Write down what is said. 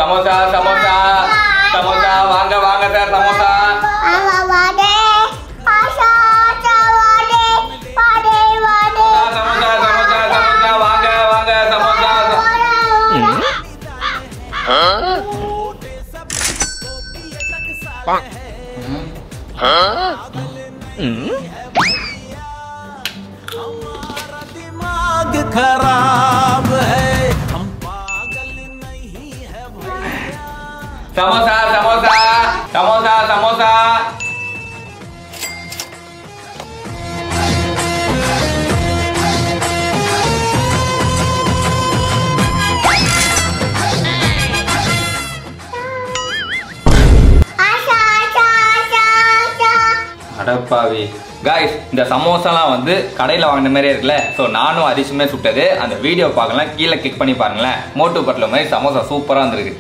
சமோசா சமோசா சமோசா வாங்க வாங்க சார் சமோசா சமோசா சமோசா சமோசா வாங்க வாங்க சமோசா खराब है हम पागल नहीं है சமோசா சமோசா சமோசா சமோசா அடப்பாவி गाइस இந்த சமோசாலாம் வந்து கடையில் வாங்கின மாதிரியே இருக்குல்ல. ஸோ நானும் அதிசயமே சுட்டது அந்த வீடியோ பார்க்கலாம், கீழே கிளிக் பண்ணி பாருங்களேன். மோட்டு பட்டில் மாதிரி சமோசா சூப்பராக வந்துருக்கு.